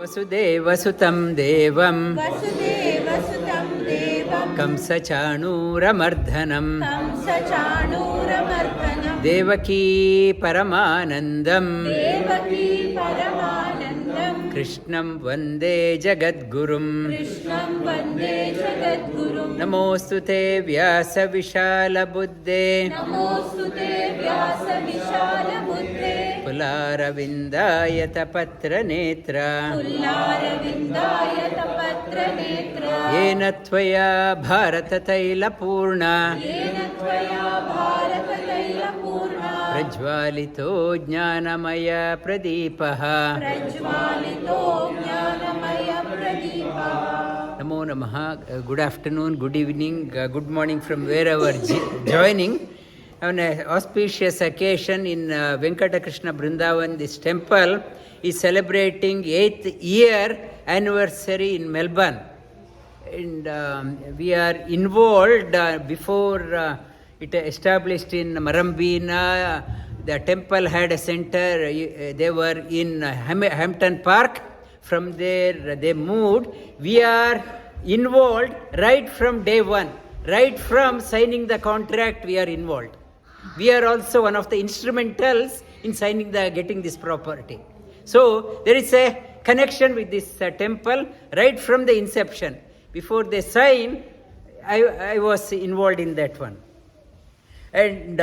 वसुदेवसुतं देवं वसुदेवसुतं देवं कंसचाणूरमर्दनं कंसचाणूरमर्दनं देवकी परमानन्दं देवकी परमानन्दं कृष्णं वन्दे जगद्गुरुं कृष्णं वन्दे जगद्गुरुं नमोऽस्तु ते व्यासविशालबुद्धे नमोऽस्तु ते व्यासविशालबुद्धे कुलारविन्दायतपत्रनेत्र कुल्लारविन्दायतपत्रनेत्र येन त्वया भारततैलपूर्णा येन त्वया भारततैलपूर्णा प्रज्वालितो ज्ञानमयप्रदीपः प्रज्वालितो ज्ञानमयप्रदीपः. Namo Namaha. Good afternoon, good evening, good morning from wherever joining. On an auspicious occasion in Venkata Krishna Brindavan, this temple is celebrating 8th year anniversary in Melbourne. And we are involved before it established in Marambina. The temple had a center. They were in Hampton Park. From there they moved. We are involved right from day one. Right from signing the contract, we are involved. We are also one of the instrumentals in getting this property. So there is a connection with this temple right from the inception. Before they sign, I was involved in that one. And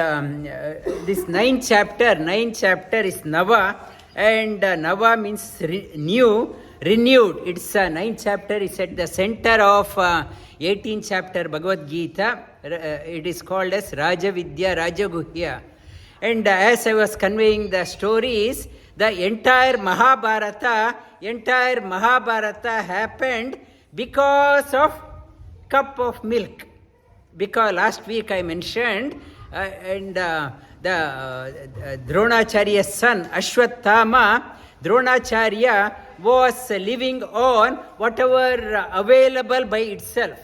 this ninth chapter is Nava, and Nava means new, renewed. It's ninth chapter is at the center of 18th chapter Bhagavad Gita. It is called as Rajavidya Rajaguhya. And as I was conveying the stories, the entire Mahabharata happened because of cup of milk. Because last week I mentioned, the Dronacharya's son, Ashwatthama, Dronacharya was living on whatever available by itself.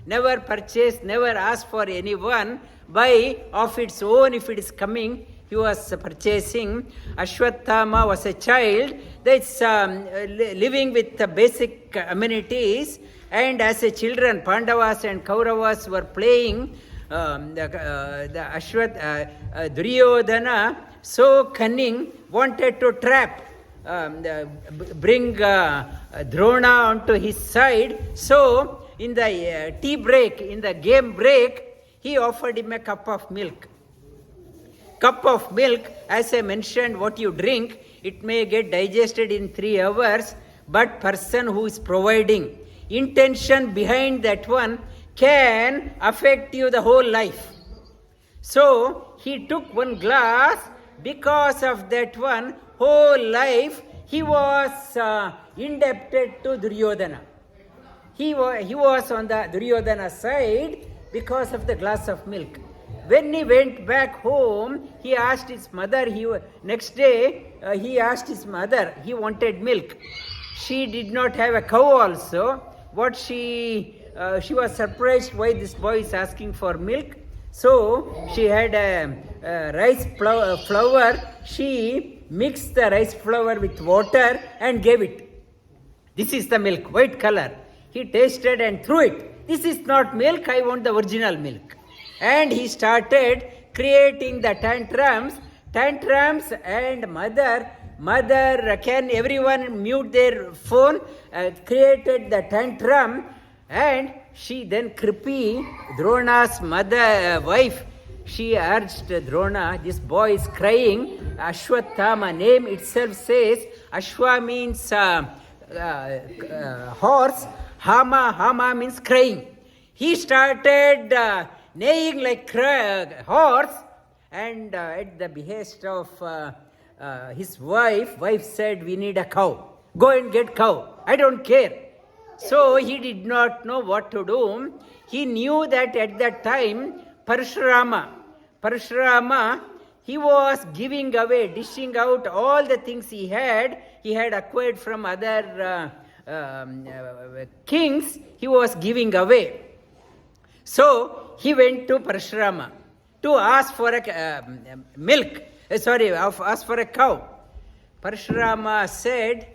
Never purchased, never asked for anyone. By of its own, if it is coming, he was purchasing. Ashwatthama was a child that's living with the basic amenities. And as a children, Pandavas and Kauravas were playing. Duryodhana, so cunning, wanted to trap, bring Drona onto his side. So in the tea break, in the game break, he offered him a cup of milk. Cup of milk, as I mentioned, what you drink, it may get digested in 3 hours, but person who is providing, intention behind that one can affect you the whole life. So he took one glass. Because of that one, whole life he was indebted to Duryodhana. He was on the Duryodhana side because of the glass of milk. When he went back home, he asked his mother. Next day he asked his mother. He wanted milk. She did not have a cow also. She was surprised why this boy is asking for milk. So she had a rice flour. She mixed the rice flour with water and gave it. This is the milk, white color. He tasted and threw it. This is not milk, I want the original milk. And he started creating the tantrums, and mother, can everyone mute their phone, created the tantrum. And she then, Kripi, Drona's wife, she urged Drona, this boy is crying. Ashwatthama, name itself says, Ashwa means horse, Hama means crying. He started neighing like horse, and at the behest of his wife said, we need a cow. Go and get cow. I don't care. So he did not know what to do. He knew that at that time, Parashurama, he was giving away, dishing out all the things he had acquired from other kings, he was giving away. So he went to Parashurama to ask for a ask for a cow. Parashurama said,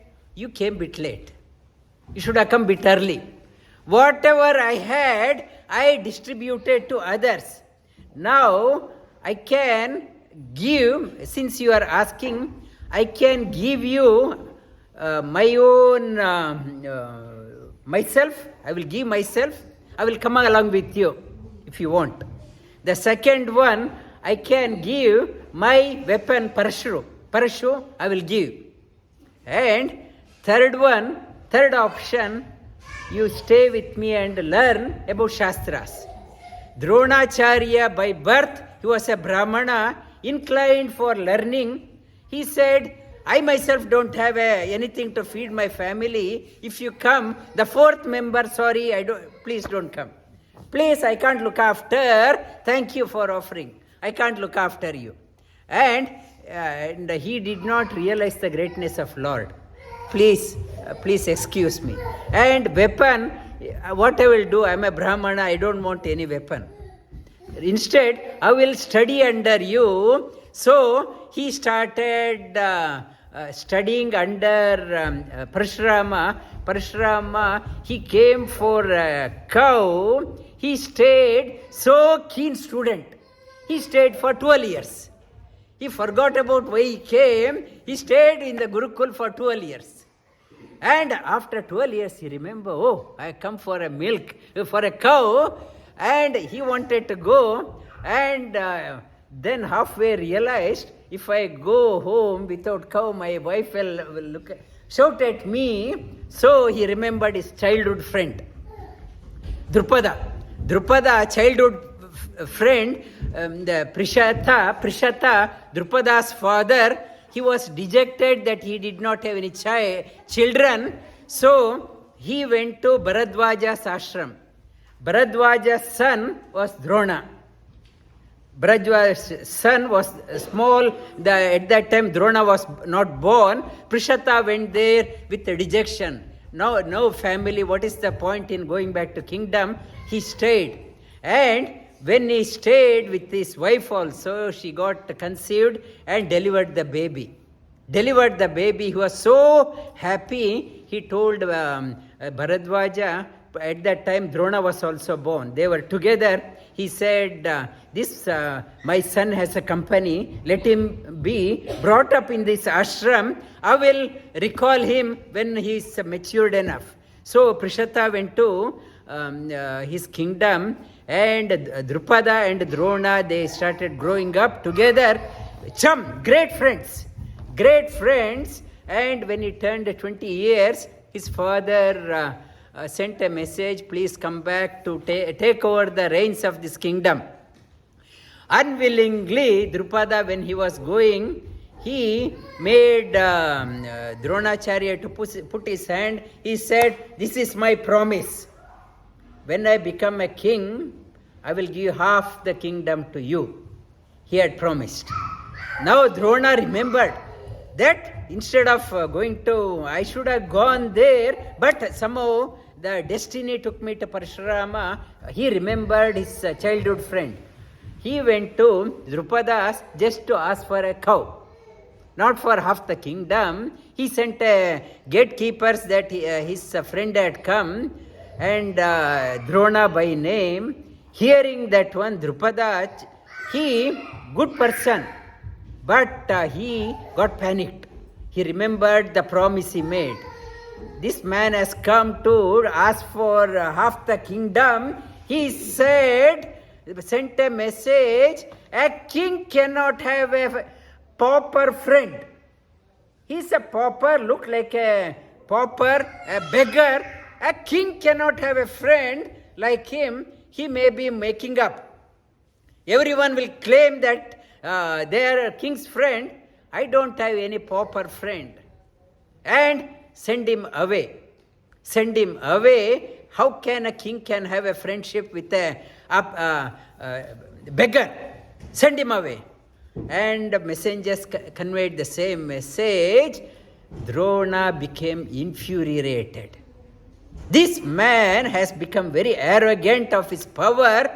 you came a bit late. You should have come a bit early. Whatever I had, I distributed to others. Now, I can give, since you are asking, I can give you my own myself. I will give myself. I will come along with you if you want. The second one, I can give my weapon, parashu. Parashu, I will give. And third option, you stay with me and learn about Shastras. Dronacharya, by birth, he was a Brahmana, inclined for learning. He said, I myself don't have anything to feed my family. If you come, the fourth member, sorry, please don't come. Please, I can't look after. Thank you for offering. I can't look after you. And he did not realize the greatness of Lord. Please excuse me. And weapon, what I will do, I am a Brahmana, I don't want any weapon. Instead, I will study under you. So, he started studying under Parashurama. He came for a cow. He stayed, so keen student. He stayed for 12 years. He forgot about why he came. He stayed in the Gurukul for 12 years. And after 12 years, he remembered, oh, I come for a milk, for a cow. And he wanted to go. And then halfway realized, if I go home without cow, my wife will shout at me. So he remembered his childhood friend, Drupada, childhood friend, the Prishata, Drupada's father. He was dejected that he did not have any children. So he went to Bharadwaja's ashram. Bharadwaja's son was Drona. Bharadwaja's son was small. At that time, Drona was not born. Prishata went there with a dejection. No family. What is the point in going back to kingdom? He stayed. And when he stayed with his wife also, she got conceived and delivered the baby. He was so happy. He told Bharadwaja, at that time Drona was also born. They were together. He said, my son has a company. Let him be brought up in this ashram. I will recall him when he is matured enough. So Prishata went to his kingdom, and Drupada and Drona, they started growing up together. Great friends. And when he turned 20 years, his father sent a message, please come back to take over the reins of this kingdom. Unwillingly, Drupada, when he was going, he made Dronacharya to put his hand. He said, this is my promise. When I become a king, I will give half the kingdom to you. He had promised. Now Drona remembered that instead of I should have gone there, but somehow the destiny took me to Parashurama. He remembered his childhood friend. He went to Drupada's just to ask for a cow, not for half the kingdom. He sent gatekeepers that his friend had come, and Drona by name, hearing that one, Drupada, he, good person, but he got panicked. He remembered the promise he made. This man has come to ask for half the kingdom. He sent a message, a king cannot have a pauper friend. He's a pauper, look like a pauper, a beggar. A king cannot have a friend like him. He may be making up. Everyone will claim that they are a king's friend. I don't have any pauper friend. And send him away. How can a king can have a friendship with a beggar? Send him away. And the messengers conveyed the same message. Drona became infuriated. This man has become very arrogant of his power.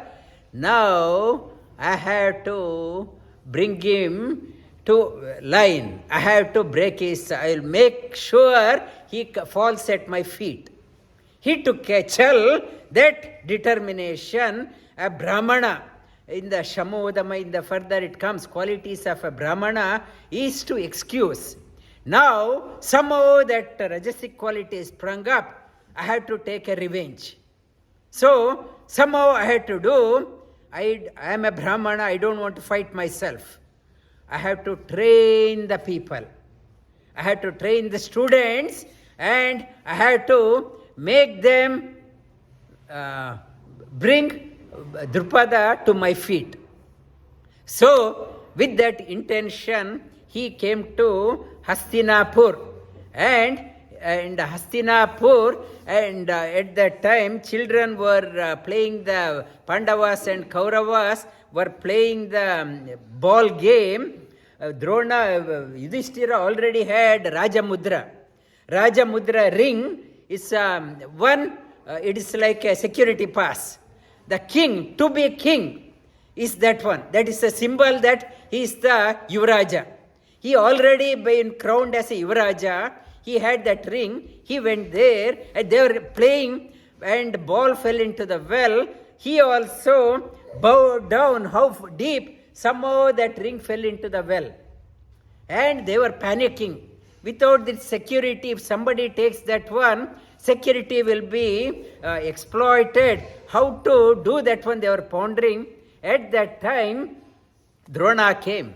Now I have to bring him to line. I have to break his, I will make sure he falls at my feet. He took a chal, that determination, a brahmana, in the Shamodama, in the further it comes, qualities of a brahmana is to excuse. Now, somehow that rajasic quality is sprung up, I have to take a revenge. So, somehow I had to do, I am a brahmana, I don't want to fight myself. I have to train the people. I have to train the students, and I have to make them bring Drupada to my feet. So, with that intention, he came to Hastinapur. And Hastinapur, and at that time, children were playing the Pandavas and Kauravas were playing the ball game. Yudhishthira already had Rajamudra. Rajamudra ring is one, it is like a security pass. The king, to be a king, is that one. That is a symbol that he is the Yuvaraja. He already been crowned as a Yuvaraja. He had that ring. He went there, and they were playing, and ball fell into the well. He also bowed down. How deep? Somehow that ring fell into the well. And they were panicking. Without this security, if somebody takes that one, security will be exploited. How to do that one, they were pondering. At that time, Drona came.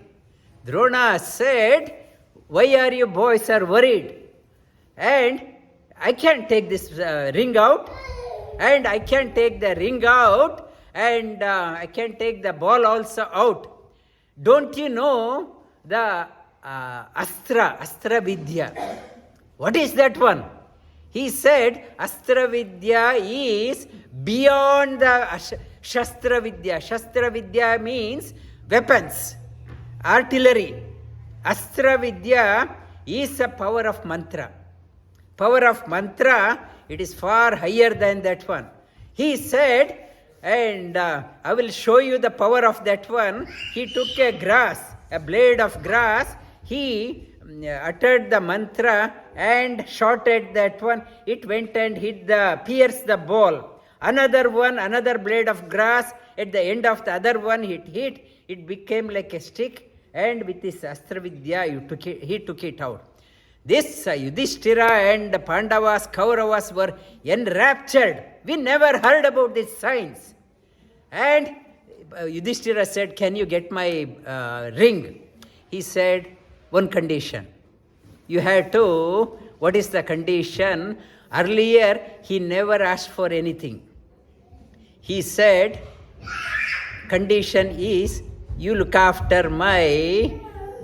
Drona said, "Why are you boys are worried? And I can't take this ring out, and I can't take the ring out, and I can't take the ball also out. Don't you know the Astra Vidya? What is that one?" He said, Astra Vidya is beyond the Shastra Vidya. Shastra Vidya means weapons, artillery. Astra Vidya is a power of mantra. Power of mantra, it is far higher than that one. He said, and I will show you the power of that one. He took a grass, a blade of grass. He uttered the mantra and shot at that one. It went and pierced the ball. Another one, another blade of grass, at the end of the other one, it became like a stick, and with this Astra Vidya, he took it out. This Yudhishthira and the Pandavas, Kauravas were enraptured. We never heard about this science. And Yudhishthira said, "Can you get my ring?" He said, "One condition. You have to," what is the condition? Earlier, he never asked for anything. He said, "Condition is, you look after my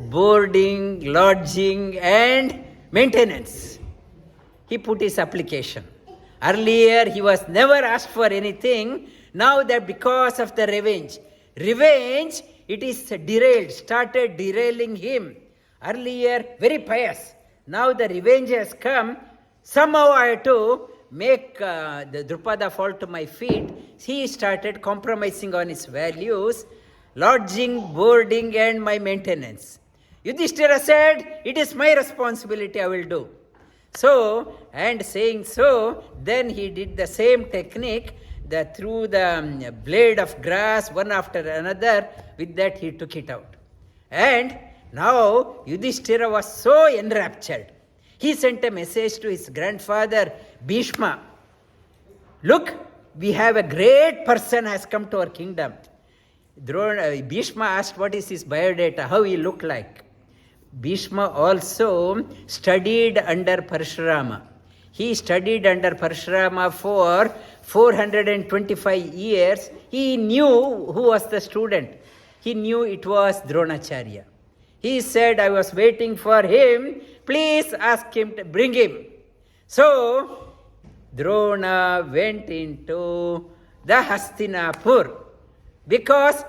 boarding, lodging, and maintenance." He put his application. Earlier, he was never asked for anything. Now that because of the revenge, it is started derailing him. Earlier, very pious. Now the revenge has come. Somehow I have to make the Drupada fall to my feet. He started compromising on his values, lodging, boarding, and my maintenance. Yudhishthira said, "It is my responsibility, I will do." So, and saying so, then he did the same technique, that through the blade of grass, one after another, with that he took it out. And now Yudhishthira was so enraptured. He sent a message to his grandfather Bhishma. "Look, we have a great person has come to our kingdom." Bhishma asked, "What is his biodata? How he looked like?" Bhishma also studied under Parashurama. He studied under Parashurama for 425 years. He knew who was the student. He knew it was Dronacharya. He said, "I was waiting for him. Please ask him to bring him." So, Drona went into the Hastinapur. Because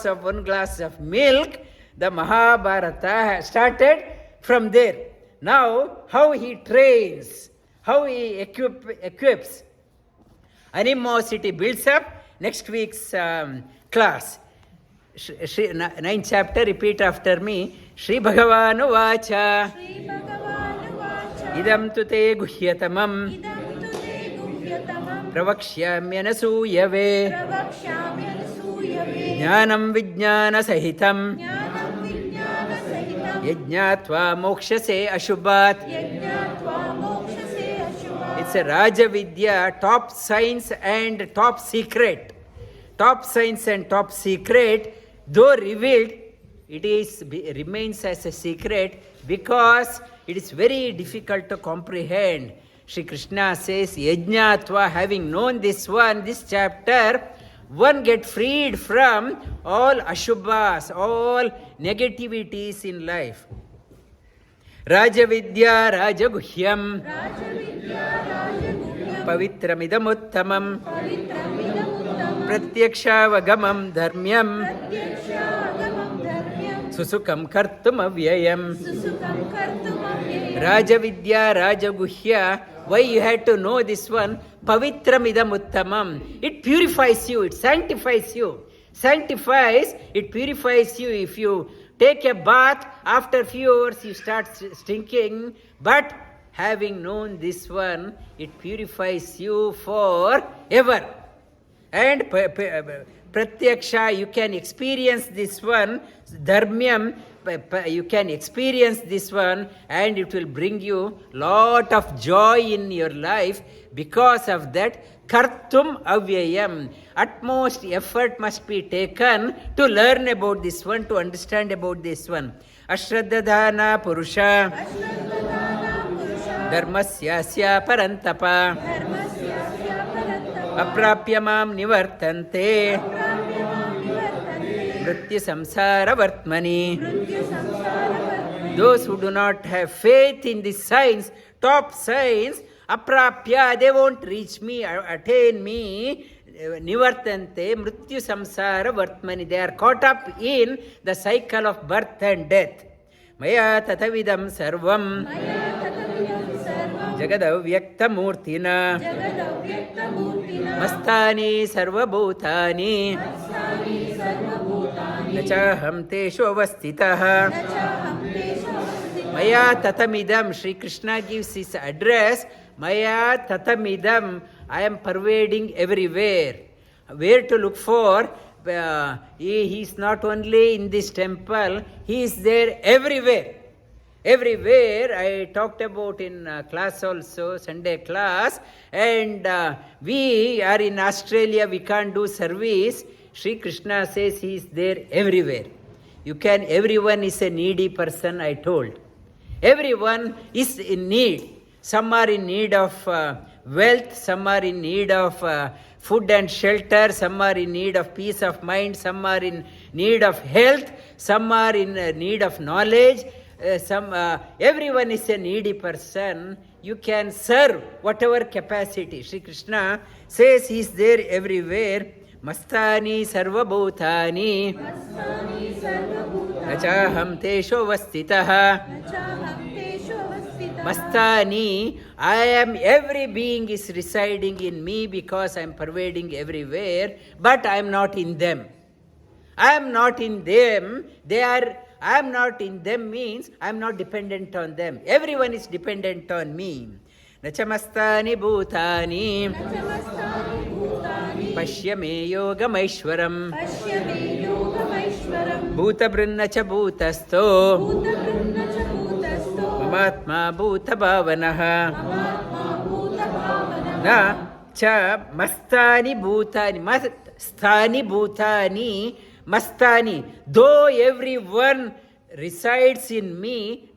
of one glass of milk, the Mahabharata started from there. Now, how he trains, how he equips. Animosity builds up. Next week's class. Ninth chapter, repeat after me. Shri Bhagavanu Vacha. Idam tu te guhyatamam. Pravakshyamyanasuyave. Jnanam vijnana sahitam. Yajñātvā mokṣase ashubhat. It's a Raja Vidya, top science and top secret. Top science and top secret, though revealed, remains as a secret because it is very difficult to comprehend. Shri Krishna says, Yajñātva, having known this chapter, one get freed from all ashubhas, all negativities in life. Raja Vidya Raja Guhyam Pavitramidam Uttamam Pratyakshaavagamam Dharmyam Susukam Kartum Avyayam. Raja Vidya Raja Guhya. Why you had to know this one? Pavitramidam Uttamam. It purifies you, it sanctifies you. Sanctifies, it purifies you. If you take a bath, after few hours you start stinking. But having known this one, it purifies you forever. And Pratyaksha, you can experience this one. Dharmyam, you can experience this one, and it will bring you lot of joy in your life. Because of that, kartum avyayam, utmost effort must be taken to learn about this one, to understand about this one. Ashraddhadhana purusha dharmasyasya parantapa aprapya mam nivartante mrityu samsara vartmani. Those who do not have faith in this science, top science, aprapya, they won't reach me, attain me. Nivartante mrityu samsara vartmani. They are caught up in the cycle of birth and death. Maya tatavidam sarvam jagadavyakta murtina mastani sarvabhutani nachaham teshu avastitah. Maya tatamidam. Sri Krishna gives his address. Maya tatamidam. I am pervading everywhere. Where to look for? He is not only in this temple, he is there everywhere. Everywhere. I talked about in class also, Sunday class, and we are in Australia, we can't do service. Sri Krishna says he is there everywhere. Everyone is a needy person, I told. Everyone is in need. Some are in need of wealth, some are in need of food and shelter, some are in need of peace of mind, some are in need of health, some are in need of knowledge. Everyone is a needy person. You can serve whatever capacity. Sri Krishna says he is there everywhere. Mastani sarvabhutani nachaham tesho vastitah. Mastani, I am, every being is residing in me because I am pervading everywhere, but I am not in them. I am not in them. I am not in them means I am not dependent on them. Everyone is dependent on me. Nachamastani bhutani pashyame yogamaishwaram bhutabrunnacha bhutasto ātmānaṁ bhuta bhavanaḥ. Na cha mastani bhutani. Mastani bhutani. Mastani. Though everyone resides in me,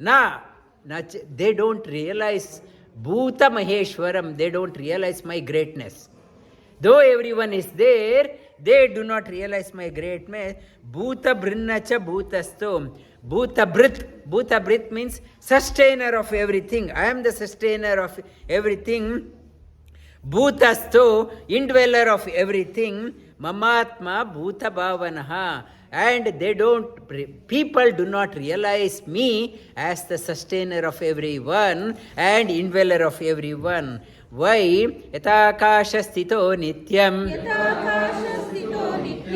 they don't realize Bhuta Maheshwaram. They don't realize my greatness. Though everyone is there, they do not realize my greatness. Bhuta brinnacha bhutasto. Bhuta brit. Bhuta brit means sustainer of everything. I am the sustainer of everything. Bhutasto, indweller of everything. Mamatma bhuta bhavanaḥ. And people do not realize me as the sustainer of everyone and indweller of everyone. Why? Yathākāsha sthito nityam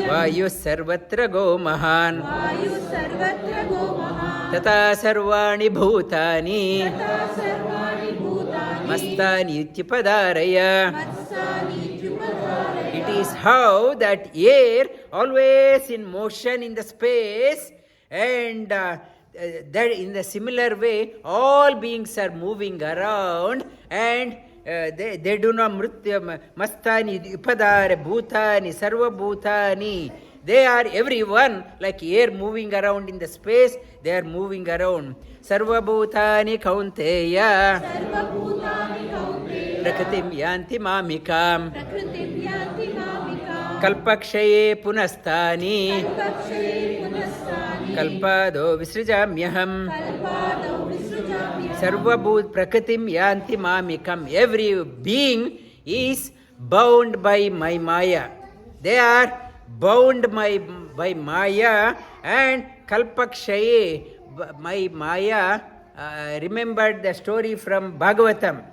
Vayu sarvatra go mahan. Vayu sarvatra go mahan. Tata sarvani bhutani. Tata sarvani bhutani. Mastani utyapadaraya. Matsani tyupadaraya. It is how that air always in motion in the space, and that in the similar way all beings are moving around, and they do not mritya mastani upadare bhutani sarva bhutani. They are everyone like air moving around in the space, they are moving around. Sarva bhutani kaunteya. Sarva bhutani kaunteya. Prakritim yanti mamikam. Prakritim yanti mamikam. Kalpakshaye punastani. Kalpakshaye punastani. Kalpado visrijamyaham. Kalpado visrijamyaham. Sarvabhut prakritim yanti mamikam. Every being is bound by my maya. They are bound by maya, and kalpakshaye, my maya. Remembered the story from Bhagavatam.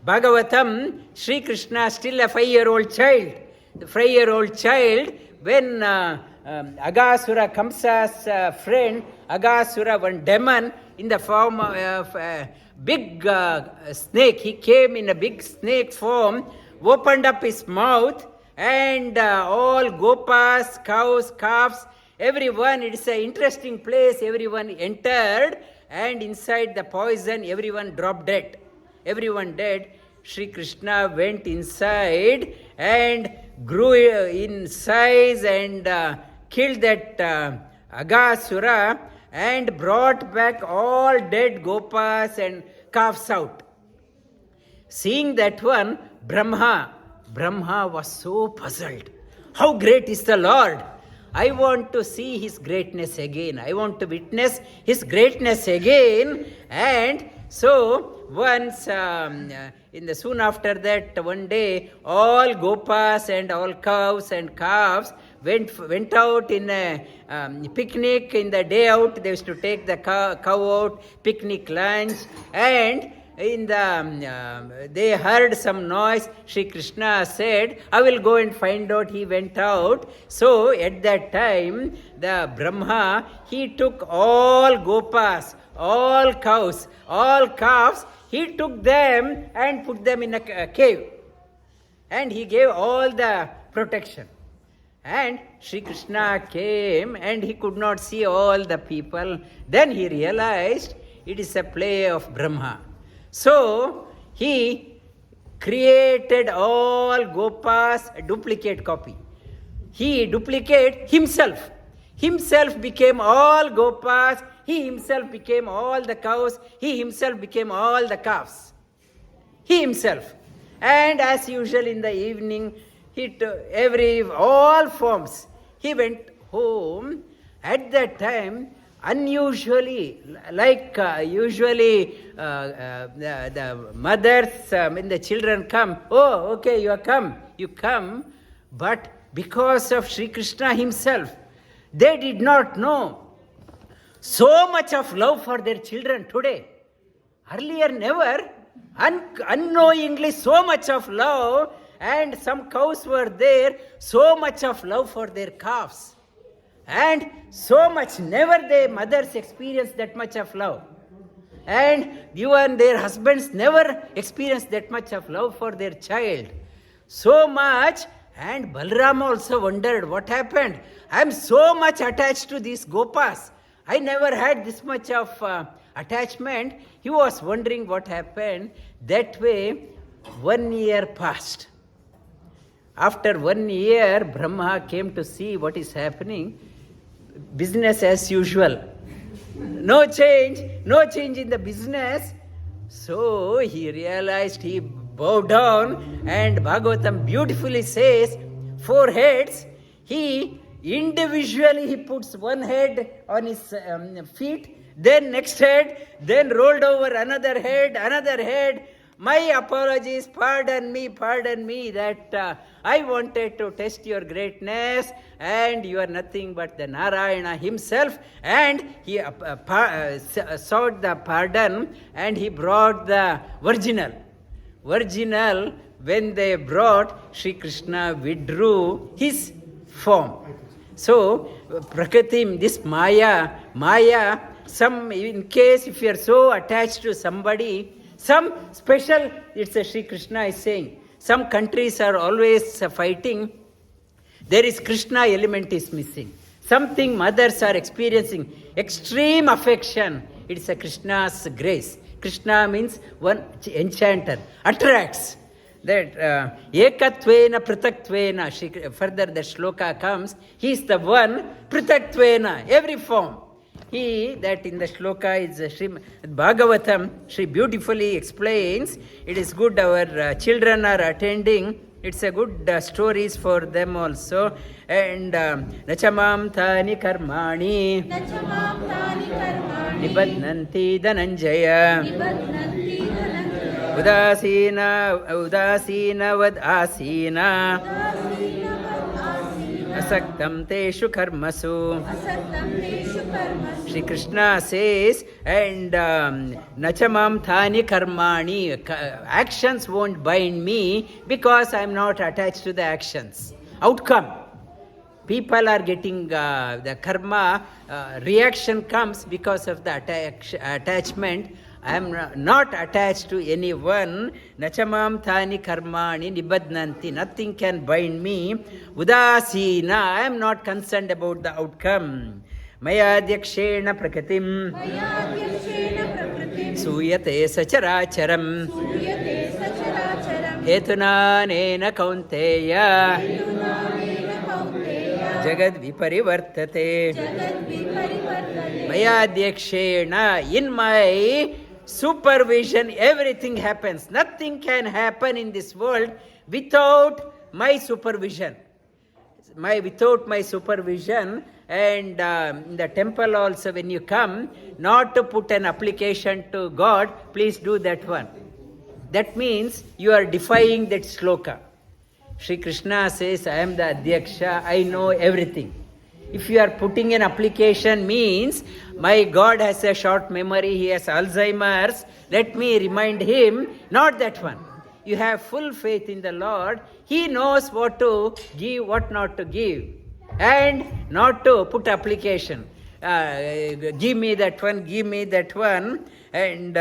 Bhagavatam, Sri Krishna still a 5-year-old child. The 5-year-old child, when Aghasura, Kamsa's friend, Aghasura, one demon in the form of a big snake, he came in a big snake form, opened up his mouth, and all gopas, cows, calves, everyone, it is an interesting place, everyone entered, and inside the poison, everyone dropped dead. Everyone dead. Sri Krishna went inside and grew in size and killed that Aghasura and brought back all dead gopas and calves out. Seeing that one, Brahma was so puzzled. How great is the Lord? I want to see His greatness again. I want to witness His greatness again. And so once, soon after that, one day, all gopas and all cows and calves went out in a picnic. In the day out, they used to take the cow out, picnic lunch, and in the they heard some noise. Sri Krishna said, I will go and find out. He went out. So at that time, the Brahma, he took all gopas, all cows, all calves, he took them and put them in a cave. And he gave all the protection. And Sri Krishna came and he could not see all the people. Then he realized it is a play of Brahma. So he created all gopas, a duplicate copy. He duplicated himself. Himself became all gopas. He himself became all the cows. He himself became all the calves. He himself. And as usual in the evening, all forms. He went home. At that time, unusually, like usually the mothers, when the children come, oh, okay, you come. But because of Sri Krishna himself, they did not know so much of love for their children today. Earlier never, unknowingly so much of love, and some cows were there, so much of love for their calves. And so much, never their mothers experienced that much of love. And even their husbands never experienced that much of love for their child. So much, and Balram also wondered what happened. I am so much attached to these gopas. I never had this much of attachment. He was wondering what happened. That way, 1 year passed. After 1 year, Brahma came to see what is happening. Business as usual. No change in the business. So he realized, he bowed down, and Bhagavatam beautifully says, 4 heads. He individually, he puts one head on his feet, then next head, then rolled over another head. My apologies, pardon me that I wanted to test your greatness, and you are nothing but the Narayana himself. And he sought the pardon, and he brought the virginal. When they brought, Sri Krishna withdrew his form. So, Prakritim, this Maya, some, in case if you are so attached to somebody, some special, it's a Sri Krishna is saying, some countries are always fighting, there is Krishna element is missing. Something mothers are experiencing, extreme affection, it's a Krishna's grace. Krishna means one enchanter, attracts. That ekatvena pritatvena, further the shloka comes, he is the one pritatvena, every form. He, that in the shloka is Sri Bhagavatam, Sri beautifully explains, it is good our children are attending, it's a good stories for them also. And Nachamam Thani Karmani Nibadnanti Dhananjaya Udasina vad asina Asaktam teshu karmasu. Shri Krishna says, and Nachamam Thani Karmani, actions won't bind me because I am not attached to the actions. Outcome. People are getting the karma, reaction comes because of the attachment. I am not attached to anyone. Nachamam thani karmani nibadnanti. Nothing can bind me. Udasina. I am not concerned about the outcome. Maya-dyakshena prakritim. Suyate sacharacharam. Hetuna nena kaunteya. Jagad viparivartate. Maya-dyakshena. In my supervision, everything happens. Nothing can happen in this world without my supervision. Without my supervision, and in the temple also when you come, not to put an application to God, please do that one. That means you are defying that sloka. Sri Krishna says, I am the Adhyaksha, I know everything. If you are putting an application means, my God has a short memory, he has Alzheimer's, let me remind him, not that one. You have full faith in the Lord, he knows what to give, what not to give, and not to put application. Give me that one, and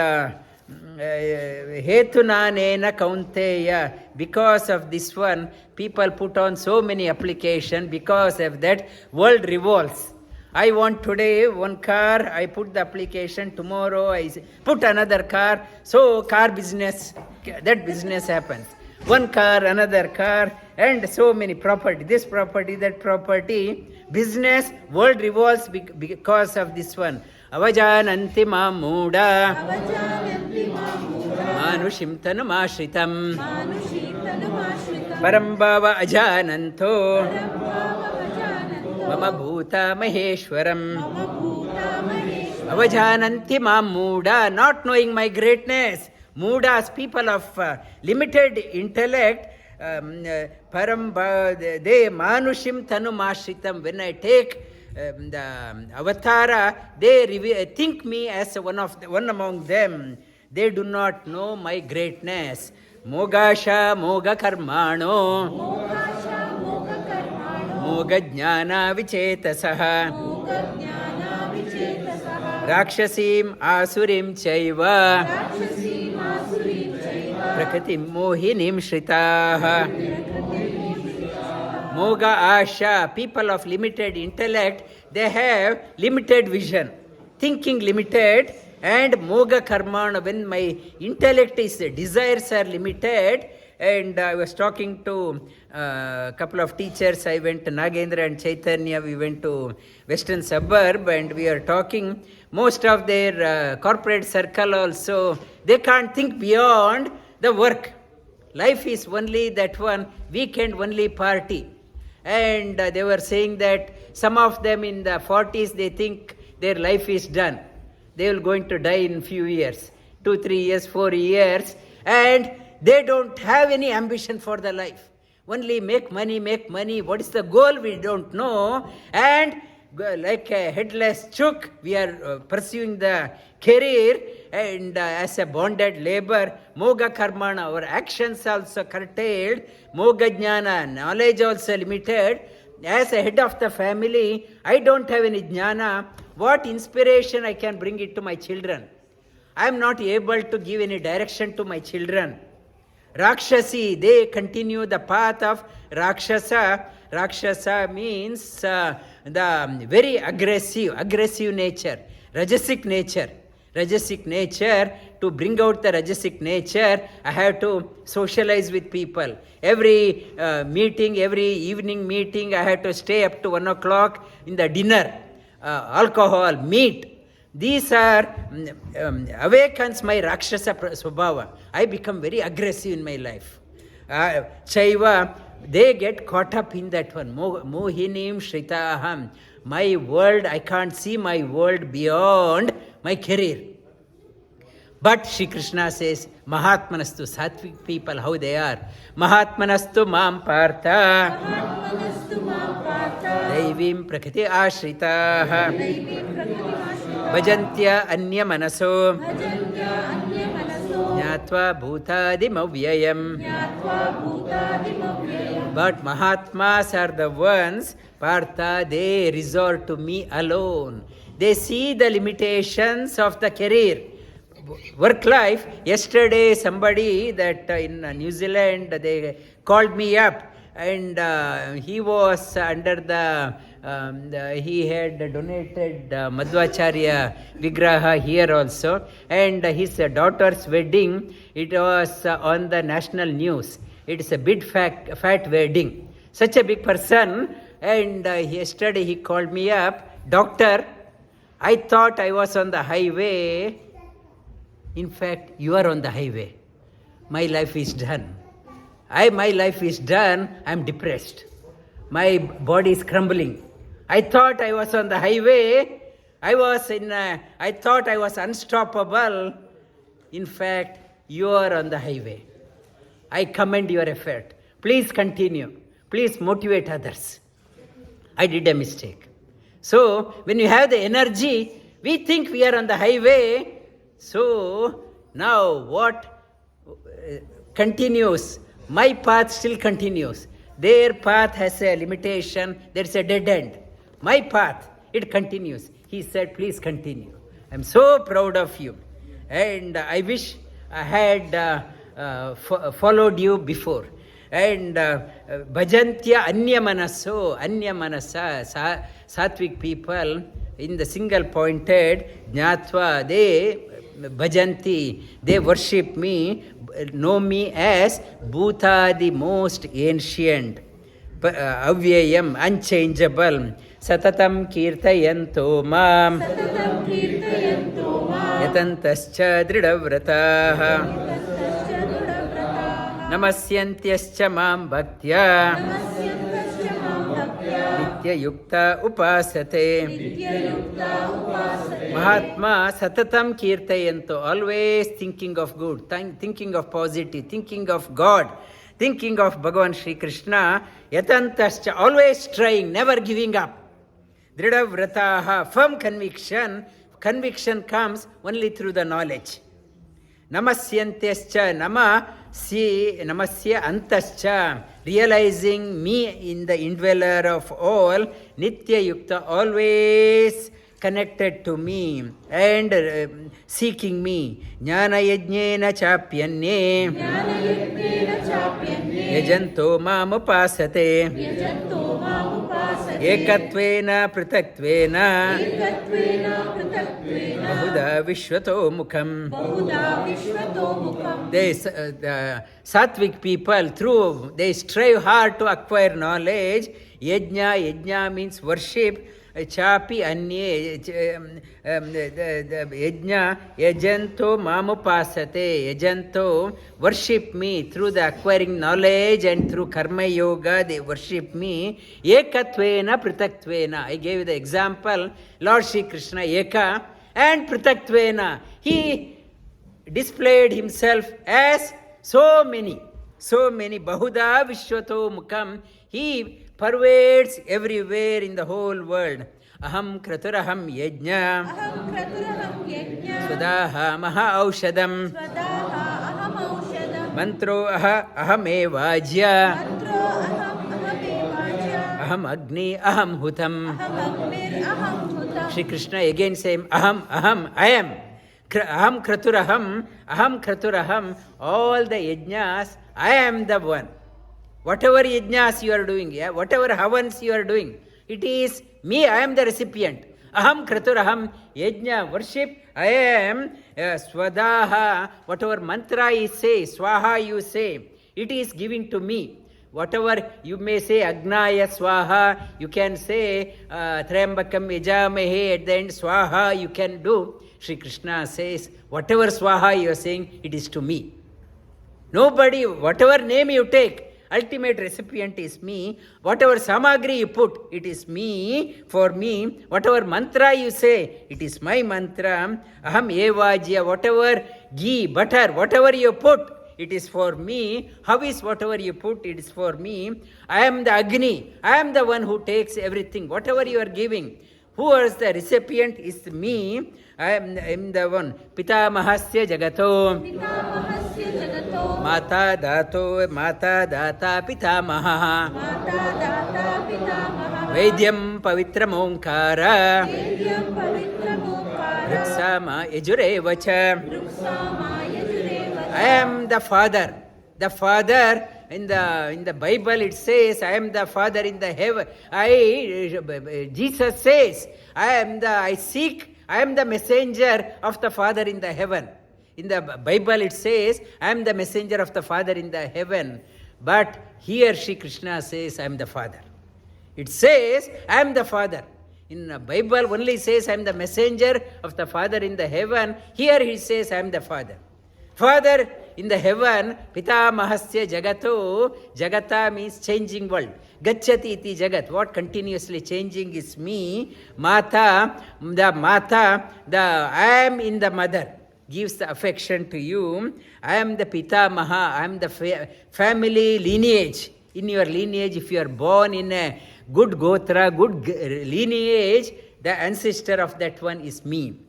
Hetunanena kaunteya. Because of this one, people put on so many applications. Because of that, world revolves. I want today one car, I put the application, tomorrow I put another car, so car business, that business happens. One car, another car, and so many property, this property, that property, business, world revolves because of this one. Avajananti mamuda manushim tanumashritam param bhava ajananto mama bhuta maheshwaram. Avajananti mamuda, not knowing my greatness. Mudas, people of limited intellect, param they manushim tanumashritam. When I take the avatara, they think me as one among them. They do not know my greatness. Mogasha moga karmano moga jnana vichetasaha rakshasim asurim chaiva prakritim mohinim shritaha. Moga asha, people of limited intellect, they have limited vision, thinking limited, and moga karmana, when my intellect is, desires are limited. And I was talking to a couple of teachers, I went to Nagendra and Chaitanya, we went to western suburb, and we are talking, most of their corporate circle also, they can't think beyond the work. Life is only that one, weekend only party. And they were saying that some of them in the 40s, they think their life is done. They will going to die in few years, 2, 3 years, 4 years, and they don't have any ambition for the life. Only make money. What is the goal? We don't know. And like a headless chook, we are pursuing the career, and as a bonded labor, moga karmana, our actions also curtailed, moga jnana, knowledge also limited, as a head of the family, I don't have any jnana. What inspiration I can bring it to my children? I am not able to give any direction to my children. Rakshasi, they continue the path of Rakshasa. Rakshasa means the very aggressive nature, Rajasic nature. Rajasic nature, to bring out the Rajasic nature, I have to socialize with people. Every meeting, every evening meeting, I have to stay up to 1 o'clock in the dinner. Alcohol, meat. These are awakens my Rakshasa Swabhava. I become very aggressive in my life. Chaiva, they get caught up in that one. Mohinim Shritaham. My world, I can't see my world beyond my career. But Shri Krishna says, Mahatmanastu, Sattvic people, how they are. Mahatmanastu mam partha. Daivim prakriti ashritaha. Bhajantya anya manaso. Jnatva bhutadim avyayam. But Mahatmas are the ones, Partha, they resort to me alone. They see the limitations of the career. Work life. Yesterday somebody that in New Zealand, they called me up, and he was under he had donated Madhvacharya Vigraha here also, and his daughter's wedding, it was on the national news. It is a big fat wedding. Such a big person, and yesterday he called me up, Doctor, I thought I was on the highway. In fact, you are on the highway. My life is done. My life is done. I am depressed. My body is crumbling. I thought I was on the highway. I thought I was unstoppable. In fact, you are on the highway. I commend your effort. Please continue. Please motivate others. I did a mistake. So, when you have the energy, we think we are on the highway. So, now what continues? My path still continues. Their path has a limitation. There is a dead end. My path, it continues. He said, please continue. I am so proud of you. And I wish I had followed you before. And bhajantya anya manasa, sattvic people, in the single pointed, jnatva, they bhajanti, they worship me, know me as Bhuta, the most ancient, avyayam, unchangeable, satatam kirtayanto mam, yatantascha dridavratah, namasyantyascha mam bhaktya, nitya yukta upasate. Mahatma satatam kirtayanto, always thinking of good, thinking of positive, thinking of God, thinking of Bhagavan Shri Krishna, yatantascha, always trying, never giving up. Dridhavrataha, firm conviction. Conviction comes only through the knowledge. Namasyantyascha, namasya antascha, realizing me in the indweller of all, nitya yukta, always connected to me and seeking me. Jnana yajnena chapyanye, yajanto mam upasate, ekatvena pritatvena, bahuda vishvato mukham. The sattvic people, they strive hard to acquire knowledge. Yajna means worship. Chapi anye, yajna, yajanto mamupasate, yajanto, worship me through the acquiring knowledge and through karma yoga, they worship me. Ekatvena pritatvena. I gave you the example, Lord Shri Krishna Eka and pritatvena. He displayed himself as so many, bahuda vishwato mukham. He pervades everywhere in the whole world. Aham kraturaham yajna, swadaha maha aushadam, mantro aham evaiṣhyasi, aham agni, aham hutam. aham agnir, aham hutam. Shri Krishna again saying, aham, I am. Aham kraturaham, all the yajnas, I am the one. Whatever yajnas you are doing, yeah, whatever havans you are doing, it is me, I am the recipient. Aham kraturaham, yajna, worship, I am swadaha, whatever mantra you say, swaha you say, it is giving to me. Whatever you may say, agnaya swaha, you can say trayambakam yajamahe, at the end swaha you can do. Shri Krishna says, whatever swaha you are saying, it is to me. Nobody, whatever name you take, ultimate recipient is me. Whatever samagri you put, it is me, for me. Whatever mantra you say, it is my mantra. Aham evaiṣhyasi, whatever ghee, butter, whatever you put, it is for me. How is whatever you put, it is for me. I am the Agni. I am the one who takes everything. Whatever you are giving, who is the recipient is me. I am the one. Pitamahasya jagato. Pitamahasya jagato. Mata data pitamaha. Mata data pitamaha. Vedyam pavitram omkara. Vedyam pavitram omkara. Vriksama yajurevacha. Vriksama yajurevacha. I am the Father. The Father in the Bible it says, I am the Father in the heaven. Jesus says, I am the messenger of the Father in the heaven. In the Bible it says, I am the messenger of the Father in the heaven. But here Shri Krishna says, I am the Father. It says, I am the Father. In the Bible only says, I am the messenger of the Father in the heaven. Here he says, I am the Father. Father in the heaven, Pitamahasya jagato. Jagata means changing world. Gacchati iti jagat. What continuously changing is me. Mata, I am in the mother. Gives the affection to you. I am the Pitamaha. I am the family lineage. In your lineage, if you are born in a good gotra, good lineage, the ancestor of that one is me.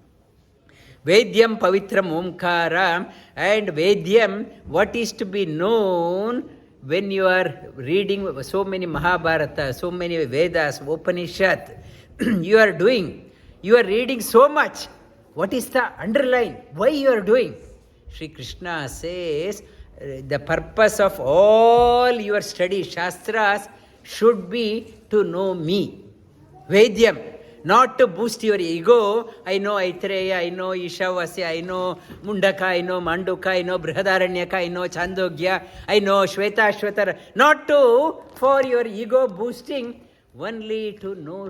Vedyam pavitram omkara, and Vedyam, what is to be known when you are reading so many Mahabharata, so many Vedas, Upanishad, you are reading so much. What is the underline? Why you are doing? Shri Krishna says, the purpose of all your study, Shastras, should be to know me. Vedyam. Not to boost your ego. I know Aitreya, I know Ishavasya, I know Mundaka, I know Manduka, I know Brihadaranyaka, I know Chandogya, I know Shvetashvatara. Not to, for your ego boosting, only to know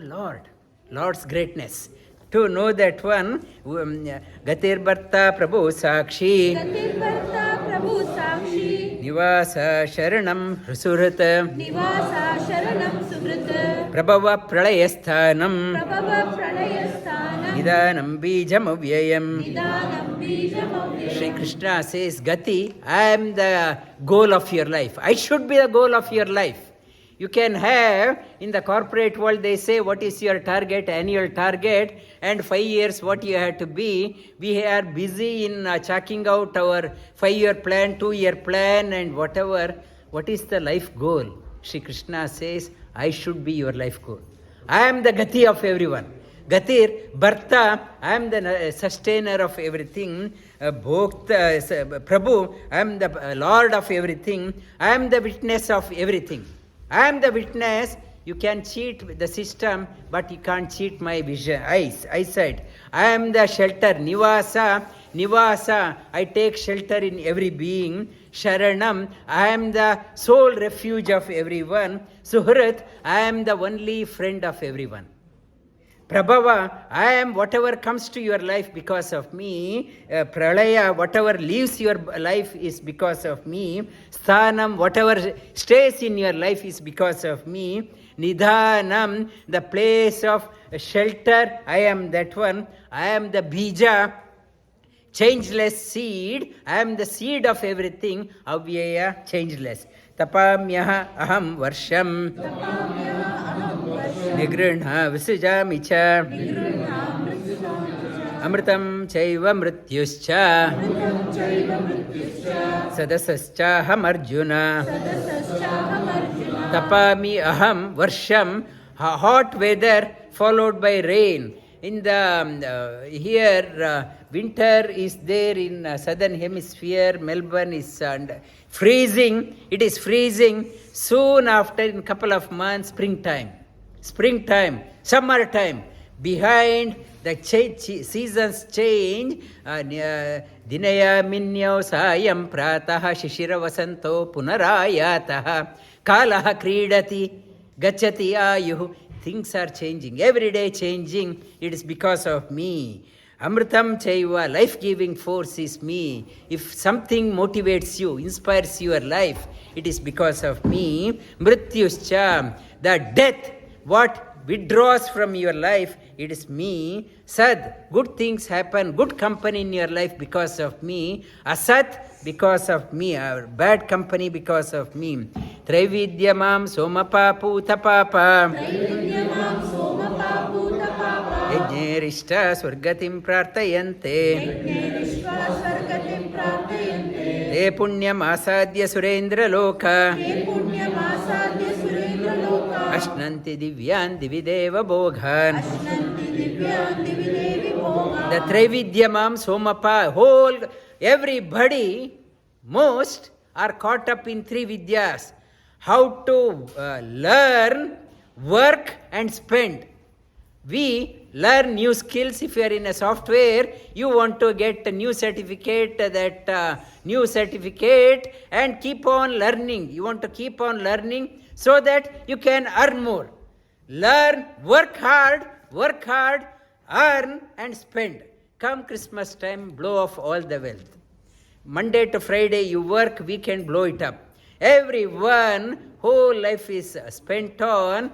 Lord's greatness. To know that one, Gatir Bharta Prabhu Sakshi. Gatir Bharta Prabhu Sakshi. Nivasa Sharanam Hrusurata. Nivasa Sharanam Suvrata. Prabhava Pralayasthanam. Prabhava Pralayasthanam. Nidanam Bijam Avyayam. Nidanam Bijam Avyayam. Shri Krishna says, Gati, I am the goal of your life. I should be the goal of your life. You can have, in the corporate world, they say, what is your target, annual target, and 5 years, what you have to be. We are busy in chalking out our 5-year plan, 2-year plan, and whatever. What is the life goal? Shri Krishna says, I should be your life goal. I am the Gati of everyone. Gatir, Bharta, I am the sustainer of everything. Prabhu, I am the Lord of everything. I am the witness of everything. I am the witness. You can cheat the system, but you can't cheat my vision, eyesight. I am the shelter, Nivasa, I take shelter in every being. Sharanam, I am the sole refuge of everyone. Suhrit, I am the only friend of everyone. Prabhava, I am whatever comes to your life because of me. Pralaya, whatever leaves your life is because of me. Sthanam, whatever stays in your life is because of me. Nidhanam, the place of shelter, I am that one. I am the bija, changeless seed. I am the seed of everything. Avyaya, changeless. Tapamyaha aham varsham. Nigrihna visujami cha. Amritam chaiva mrityuscha. Sadasascha ham arjuna. Tapami aham varsham, hot weather followed by rain. In the here winter is there in southern hemisphere. Melbourne is freezing. It is freezing. Soon after, in couple of months, springtime, summertime. Behind the seasons change. Dinaya minyau sayam prataha shishira vasanto punarayataha kalaha kridati gachati ayuhu. Things are changing, every day changing. It is because of me. Amritam chaiva, life-giving force is me. If something motivates you, inspires your life, it is because of me. Mrityuscha, the death, what withdraws from your life, it is me. Sad, good things happen, good company in your life because of me. Asat, because of me. Bad company because of me. Traividyamam somapapu tapapa. Yajnerishta swargatim prartayante. Te punyam asadya surendra loka. Ashnanti divyan divideva boghan. The Traividyamam Somapa, whole, everybody, most are caught up in three vidyas. How to learn, work and spend. We learn new skills. If you are in a software, you want to get a new certificate, and keep on learning. You want to keep on learning so that you can earn more. Learn, work hard, earn and spend. Come Christmas time, blow off all the wealth. Monday to Friday you work, weekend blow it up. Everyone, whole life is spent on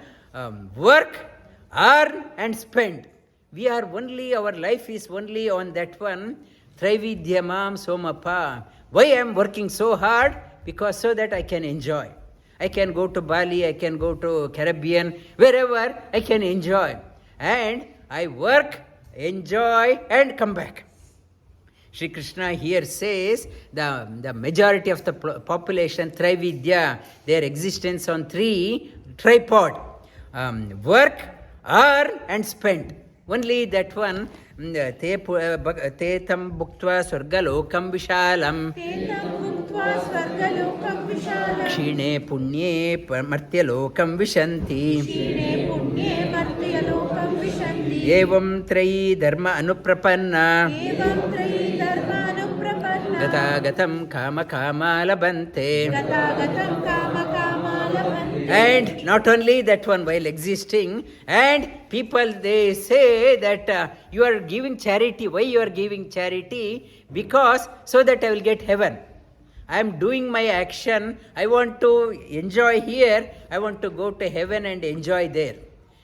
work, earn and spend. Our life is only on that one. Traividyamam somapa. Why I am working so hard? Because so that I can enjoy. I can go to Bali, I can go to Caribbean, wherever I can enjoy. And I work, enjoy and come back. Shri Krishna here says the majority of the population, Traividya, their existence on three tripod. Work, earn and spend. Only that one. Te tam bhuktva swargalokam vishalam. Kshine punye martyalokam vishanti. Evam trayi dharma anuprapanna. Gatagatam kama kama labante. And not only that one, while existing, and people they say that you are giving charity. Why you are giving charity? Because so that I will get heaven. I am doing my action. I want to enjoy here. I want to go to heaven and enjoy there.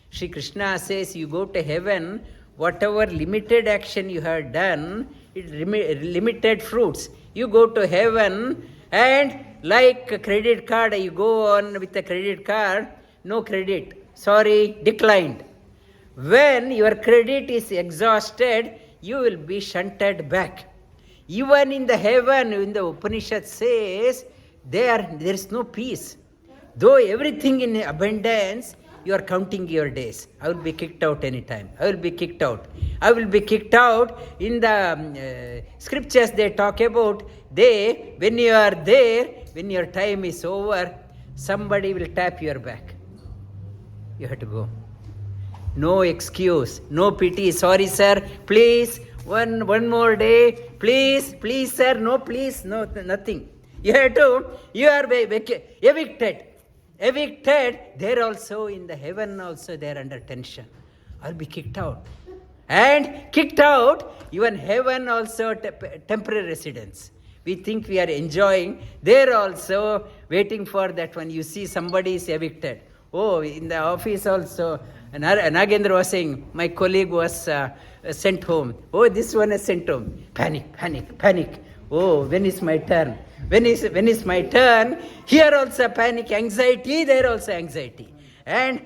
Shri Krishna says you go to heaven, whatever limited action you have done, it limited fruits. You go to heaven and like a credit card, you go on with a credit card, no credit, sorry, declined. When your credit is exhausted, you will be shunted back. Even in the heaven, in the Upanishad says, there is no peace. Though everything in abundance, you are counting your days. I will be kicked out anytime. I will be kicked out. In the scriptures they talk about, when you are there, when your time is over, somebody will tap your back. You have to go. No excuse, no pity. Sorry, sir, please, one more day. Please, sir, no, please, no, nothing. You are evicted. There also, in the heaven also, they are under tension. I'll be kicked out. And kicked out, even heaven also temporary residence. We think we are enjoying. They're also waiting for that one. You see somebody is evicted. Oh, in the office also, Rajendra was saying, my colleague was sent home. Oh, this one is sent home. Panic. Oh, when is my turn? When is my turn? Here also panic, anxiety, there also anxiety. And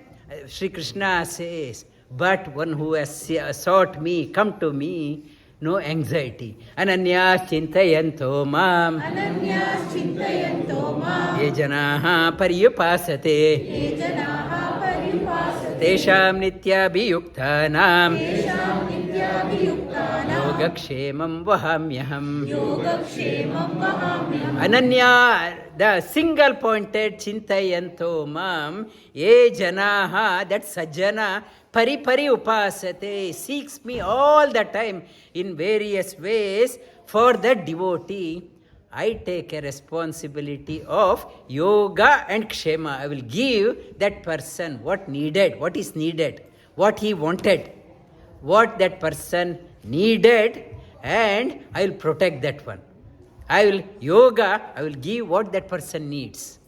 Sri Krishna says, but one who has sought me, come to me, no anxiety. Ananyas chintayanto mam Ananyas chintayanto mam ye janaha paryupasate ye janaha paripasate tesham nityabhiyuktanam tesham nityabhiyuktanam yogakshemam vahamyaham. yogakshemam vahamyam. Ananya, the single pointed chintayanto mam ye janaha, that sajjana pari upasate, seeks me all the time in various ways for that devotee. I take a responsibility of yoga and kshema. I will give that person what is needed, what he wanted, what that person needed, and I will protect that one. I will give what that person needs,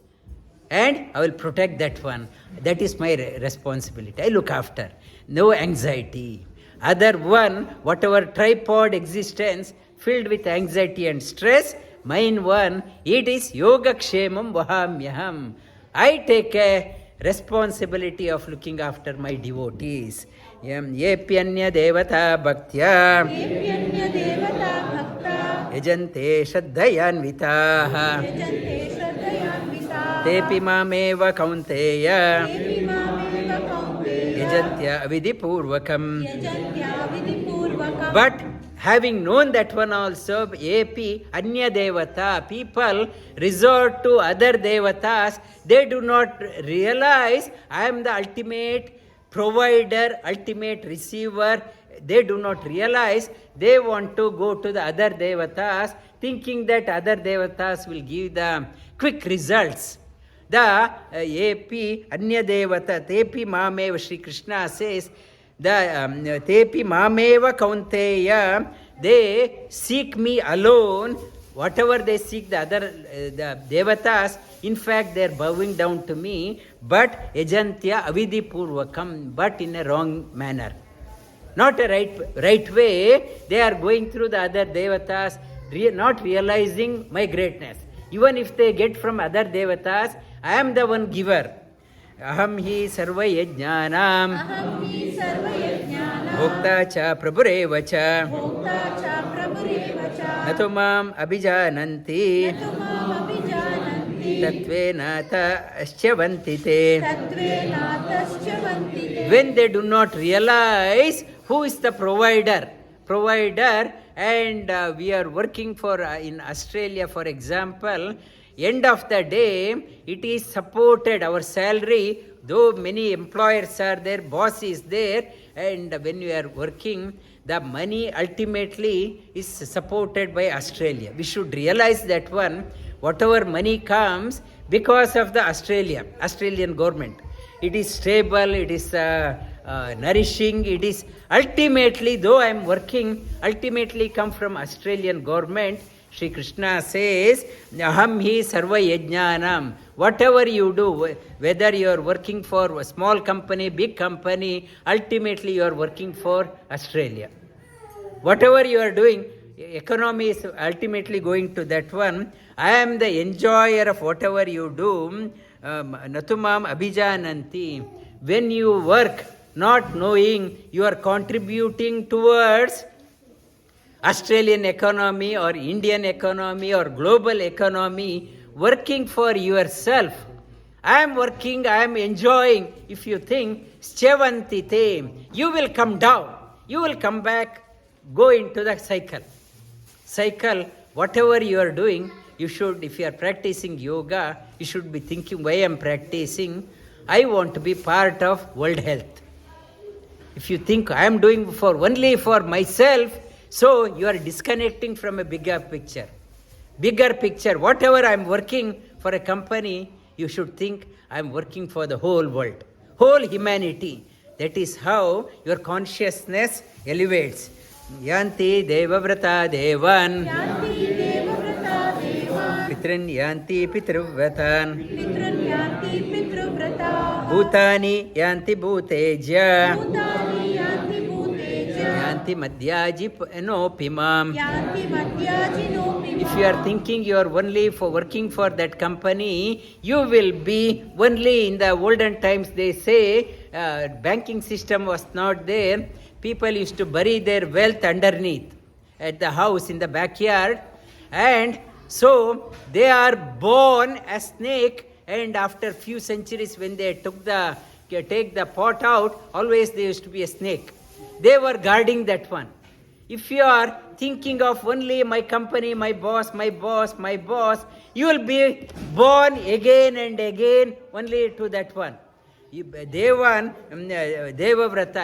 and I will protect that one. That is my responsibility. I look after. No anxiety. Other one, whatever tripod existence filled with anxiety and stress, mine one, it is yogakshemam vahamyaham. I take a responsibility of looking after my devotees. Yepyanya devata bhaktya Yepyanya devata bhakta yajante shraddhayanvitaha yajante shraddhayanvitaha tepi mameva kaunteya tepi mameva kaunteya yajantya avidipurvakam. yajantya vidipurvakam. But having known that one also, epi anya devata, people resort to other devatas. They do not realize I am the ultimate provider, ultimate receiver. They do not realize. They want to go to the other devatas, thinking that other devatas will give the quick results. The epi anya devata, tepi mameva, Sri Krishna says, the tepi mameva kaunteya, they seek me alone. Whatever they seek the other the devatas, in fact they are bowing down to me, but yajantya avidipurvakam, but in a wrong manner, not a right way. They are going through the other devatas, not realizing my greatness. Even if they get from other devatas, I am the one giver. Aham hi sarva yajnanam Aham hi sarva yajnanam bhokta cha prabhureva cha bhokta cha prabhureva cha natu mam abhijananti natumam abhijananti tatvena ta aschyavanti te. tatvena tascha vantite. When they do not realize who is the provider, and we are working for in Australia, for example, end of the day, it is supported, our salary, though many employers are there, boss is there, and when you are working, the money ultimately is supported by Australia. We should realize that one, whatever money comes because of the Australian government. It is stable, it is nourishing, it is ultimately, though I am working, ultimately come from Australian government. Sri Krishna says, Aham hi sarva yajnanam. Whatever you do, whether you are working for a small company, big company, ultimately you are working for Australia. Whatever you are doing, economy is ultimately going to that one. I am the enjoyer of whatever you do. Natumam abhijananti. When you work, not knowing, you are contributing towards Australian economy or Indian economy or global economy, working for yourself. I am working, I am enjoying. If you think, schyavanti te, you will come down, you will come back, go into the cycle. Whatever you are doing, you should, if you are practicing yoga, you should be thinking, why I am practicing? I want to be part of world health. If you think I am doing only for myself, so you are disconnecting from a bigger picture. Whatever I am working for a company, you should think I am working for the whole world, whole humanity. That is how your consciousness elevates. Yanti devavrata devan Yanti devavrata devan pitran yanti pitrvratan pitran yanti pitruvrata bhutani yanti bhuteja bhutani yanti bhuteja yanti mad-yājī nopimam. yanti mad-yājī nopimam. If you are thinking you are only for working for that company, you will be only in the olden times. They say banking system was not there. People used to bury their wealth underneath. at the house in the backyard, and so they are born as snake, and after few centuries when they take the pot out, always there used to be a snake. They were guarding that one. If you are thinking of only my company, my boss, you will be born again and again only to that one. Devavrata,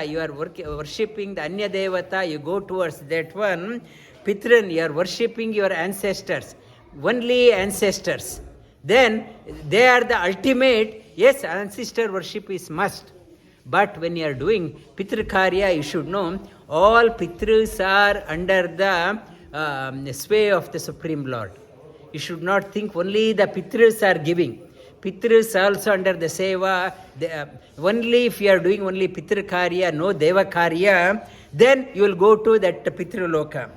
you are worshipping the Anya Devata, you go towards that one. Pitran, you are worshipping your ancestors, only ancestors. Then they are the ultimate. Yes, ancestor worship is must. But when you are doing Pitra Karya, you should know all Pitras are under the sway of the Supreme Lord. You should not think only the Pitras are giving. Pitras also under the Seva. Only if you are doing only Pitra Karya, no Deva Karya, then you will go to that Pitra Loka.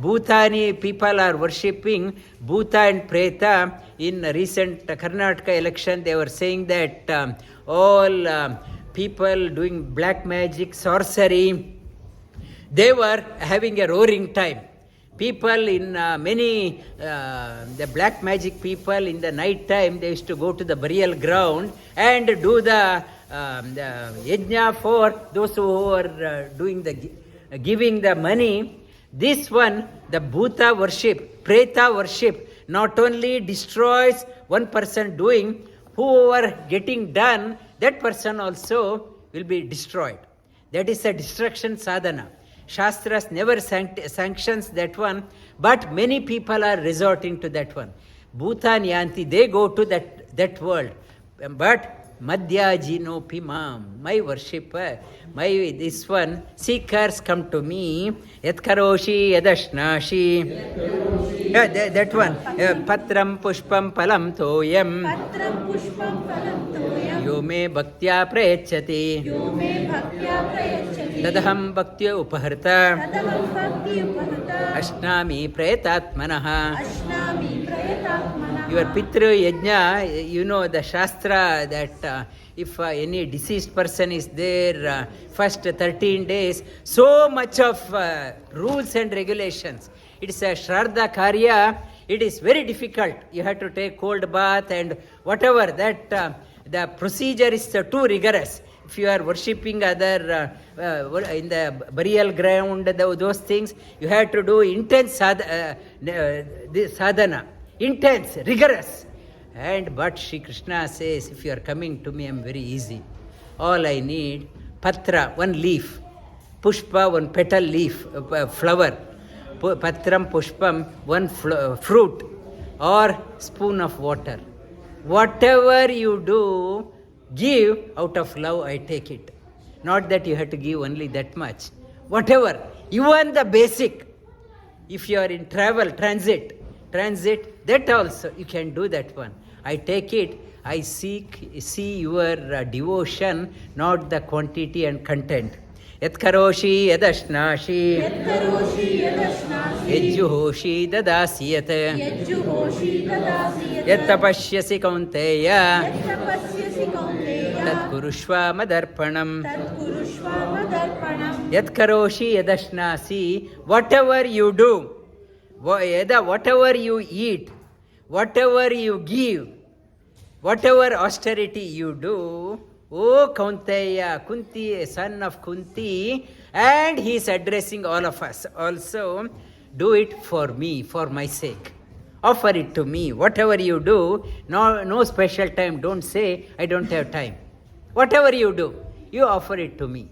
Bhutani people are worshipping Bhuta and Preta. In recent Karnataka election, they were saying that all people doing black magic, sorcery, they were having a roaring time. People in the black magic people in the night time, they used to go to the burial ground and do the yajna for those who are doing the giving the money. This one, the Bhuta worship, Preta worship, not only destroys one person doing, whoever getting done, that person also will be destroyed. That is a destruction sadhana. Shastras never sanctions that one, but many people are resorting to that one. Bhuta Nyanti, they go to that world. But mad-yājī no pimam, my worshipper, this one, seekers come to me. Yat karoshi yadashnashi. That one. Patram pushpam palam toyam. Patram pushpam palam toyam. Yo me bhaktya prayachati. Yo me bhaktya prayachati. Tadaham bhaktya upaharta. Tadaham bhakti upaharta. Ashnami prayatātmanaḥ. Ashnami prayatātmanaḥ. Your Pitra Yajna, you know the Shastra that if any deceased person is there, first 13 days, so much of rules and regulations. It is a Shraddha Karya, it is very difficult. You have to take cold bath and whatever, that the procedure is too rigorous. If you are worshipping other in the burial ground, those things, you have to do intense sadhana. Intense, rigorous. But Shri Krishna says, if you are coming to me, I am very easy. All I need, patra, one leaf, pushpa, one petal leaf, flower, patram pushpam, one fruit, or spoon of water. Whatever you do, give out of love, I take it. Not that you have to give only that much. Whatever, even the basic. If you are in travel, transit, that also you can do that one. I take it, I see your devotion, not the quantity and content. Yat karoshi yadashnashi. Yat karoshi yadashnashi. Yajjuhoshi dadasiyat. Yajjuhoshi dadasiyat. Yat tapashyasi kaunteya. Yat tapashyasi kaunteya. Tat kurushva madarpanam. Tat kurushva madarpanam. Yat karoshi yadashnashi. Whatever you do, whatever you eat, whatever you give, whatever austerity you do, O Kaunteya, Kunti, son of Kunti, and he is addressing all of us. Also, do it for me, for my sake. Offer it to me. Whatever you do, no special time. Don't say, I don't have time. Whatever you do, you offer it to me.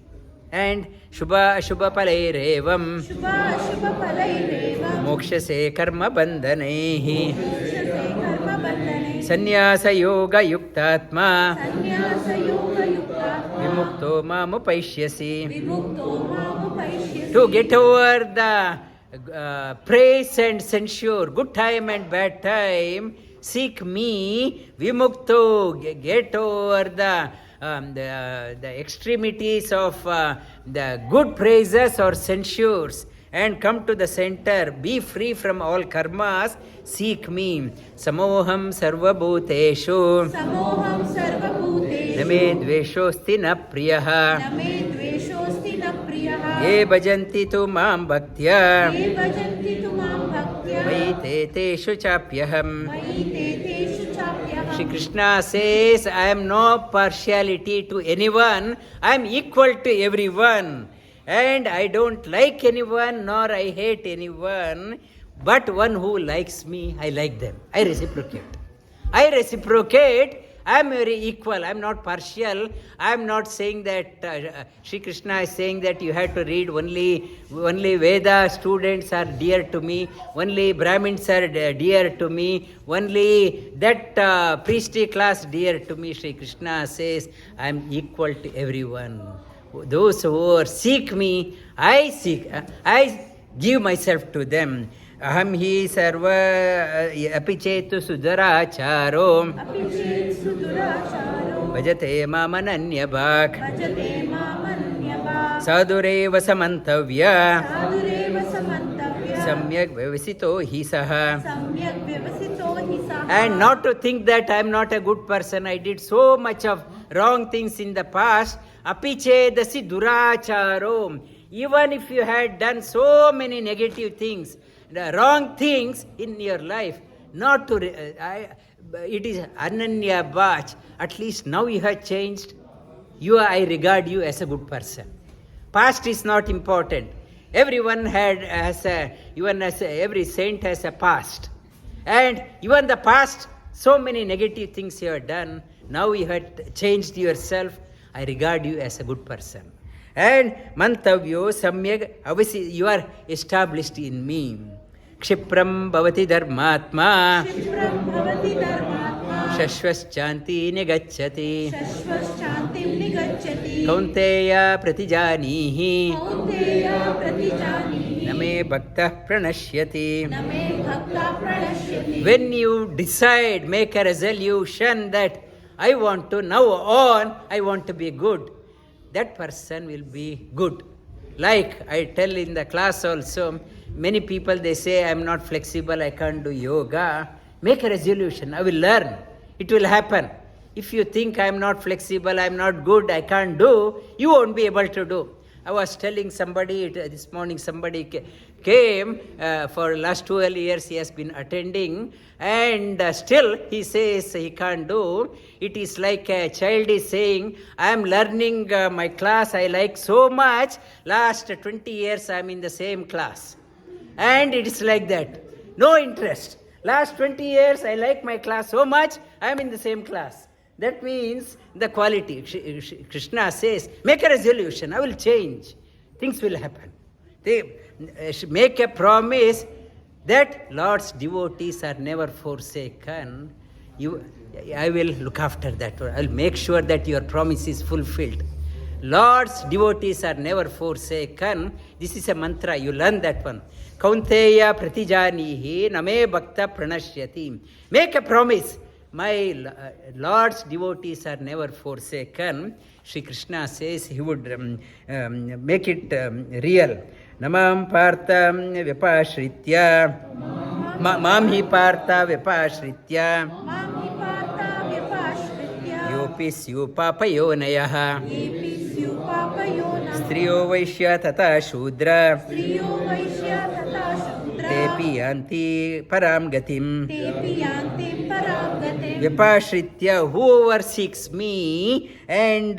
And Shubha palairevam. Shubha palairevam. Mokshase karma bandhanaihi. Mokshase karma bandhanaihi. Sannyasa yoga yuktātmā. Sannyasa yoga yuktātmā. Vimukto mamupaiṣhyasi. Vimukto mamupaiṣhyasi. To get over the praise and censure, good time and bad time, seek me. Vimukto, get over the extremities of the good praises or censures and come to the center. Be free from all karmas. Seek me. Samoham sarvabhuteshu. Samoham sarvabhuteshu. Name dveshosti na priyaha. Name dveshosti na priyaha. ye bhajanti tu mam bhaktya ये भजन्ति तु मां भक्त्या मयि ते तेषु चाप्यहम्. मयि ते तेषु चाप्यहम्. Shri Krishna says, I am no partiality to anyone, I am equal to everyone. And I don't like anyone, nor I hate anyone. But one who likes me, I like them. I reciprocate. I am very equal. I am not partial. I am not saying that Shri Krishna is saying that you have to read only Veda students are dear to me, only Brahmins are dear to me, only that priestly class dear to me. Shri Krishna says, I am equal to everyone. Those who seek me, I give myself to them. Aham hi sarva apichetu sudaracharo अपि चेत् सुदुराचारो bhajate mamananyabhak भजते मामन्यभाक्. sadureva samantavya साधुरेव समन्तव्यः. samyak vyavasito hi saha. सम्यक् व्यवसितो हि सः. And not to think that I am not a good person, I did so much of wrong things in the past. Apichedasi duracharo. Even if you had done so many negative things, the wrong things in your life, not to it is ananya bhaj. At least now you have changed. I regard you as a good person. Past is not important. Everyone every saint has a past. And even the past, so many negative things you have done. Now you have changed yourself. I regard you as a good person. And mantavyo samyak, obviously you are established in me. Kshipram bhavati dharmatma क्षिप्रं भवति धर्मात्मा. shashvaschanti negacchati शश्वश्चान्तिं निगच्छति. kaunteya pratijanihi कौन्तेय प्रतिजानीहि. name bhaktah pranashyati. न मे भक्ता प्रणश्यति. When you decide, make a resolution that I want to, now on, I want to be good, that person will be good. Like I tell in the class also, many people they say, I am not flexible, I can't do yoga. Make a resolution, I will learn. It will happen. If you think I am not flexible, I am not good, I can't do, you won't be able to do. I was telling somebody this morning, somebody came for last 12 years he has been attending, and still he says he can't do. It is like a child is saying, I am learning my class, I like so much, last 20 years I am in the same class. And it is like that, no interest. Last 20 years I like my class so much, I am in the same class. That means the quality. Krishna says, make a resolution, I will change. Things will happen. They make a promise that Lord's devotees are never forsaken. I will look after that. I will make sure that your promise is fulfilled. Lord's devotees are never forsaken. This is a mantra, you learn that one. Kaunteya pratijanihi name bhakta pranashyati. Make a promise. My Lord's devotees are never forsaken. Shri Krishna says he would make it real. Namam partha vyapashritya mam hi partha vyapashritya मां हि Partha व्यपाश्रित्य. yopi syupapayonayah येऽपि स्युपापयोनः. striyo vaishya tata shudra स्त्रियो वैश्या तथा शूद्रा. tepi yanti param gatim. तेऽपि यान्ति परां गतिम्. Vyapashritya, whoever seeks me, and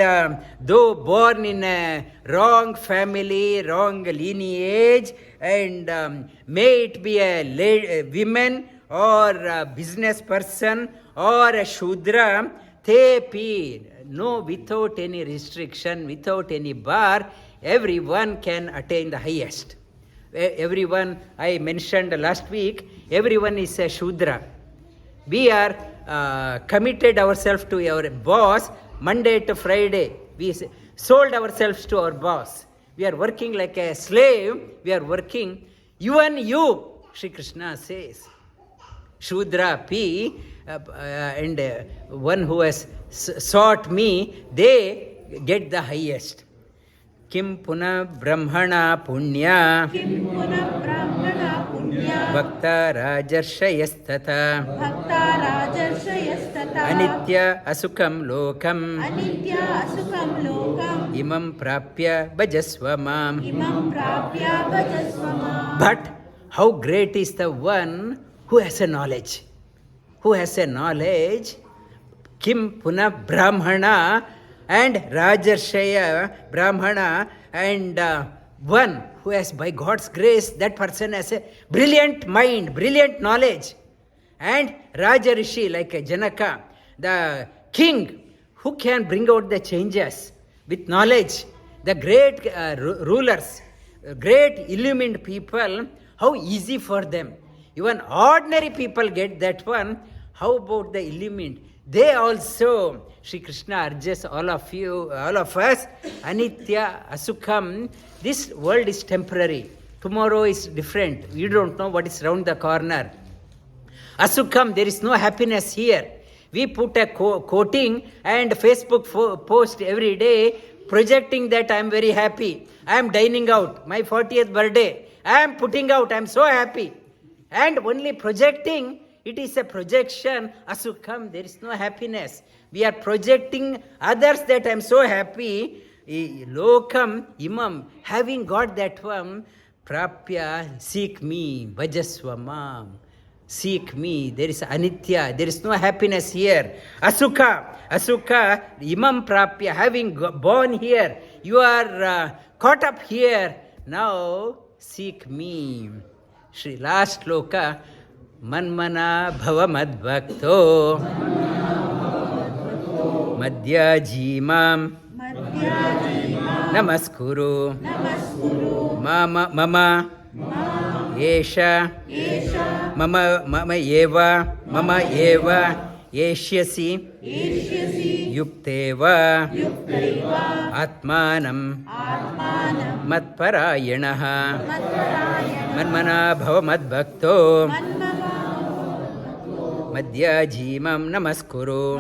though born in a wrong family, wrong lineage, and may it be a woman or a business person or a Shudra, tepi, no, without any restriction, without any bar, everyone can attain the highest. Everyone, I mentioned last week, everyone is a Shudra. We are committed ourselves to our boss Monday to Friday. We sold ourselves to our boss. We are working like a slave. We are working. Even you, Shri Krishna says, Shudra P, and one who has sought me, they get the highest. Kim puna brahmana punya किं पुनः ब्राह्मणा पुण्या bhakta rajarshayastata भक्ता राजर्षयस्तथा anitya asukam lokam अनित्या असुखं लोकम् imam prapya bhajasva mam. इमं प्राप्य भजस्व माम्. But how great is the one who has a knowledge? Who has a knowledge? Kim puna brahmana and rajarshaya brahmana and one who has by God's grace, that person has a brilliant mind, brilliant knowledge. And Raja Rishi like a Janaka, the king who can bring out the changes with knowledge. The great rulers, great illumined people, how easy for them. Even ordinary people get that one. How about the illumined? They also, Sri Krishna urges all of you, all of us, anitya, asukham, this world is temporary. Tomorrow is different. You don't know what is round the corner. Asukham, there is no happiness here. We put a coating and Facebook post every day, projecting that I am very happy. I am dining out, my 40th birthday. I am putting out, I am so happy. And only projecting, it is a projection. Asukham, there is no happiness. We are projecting others that I am so happy. Lokam, imam, having got that one, prapya, seek me, bhajasva mam. Seek me. There is anitya. There is no happiness here. Asukha, imam prapya, having born here. You are caught up here. Now seek me. Shri last sloka, man-manā bhava mad-bhakto mad-yājī mam namaskuru mama esha mama eva evaiṣhyasi yuktvaivam ātmānaṁ mat-parāyaṇaḥ man-manā bhava mad-bhakto mad-yājī mam namaskuru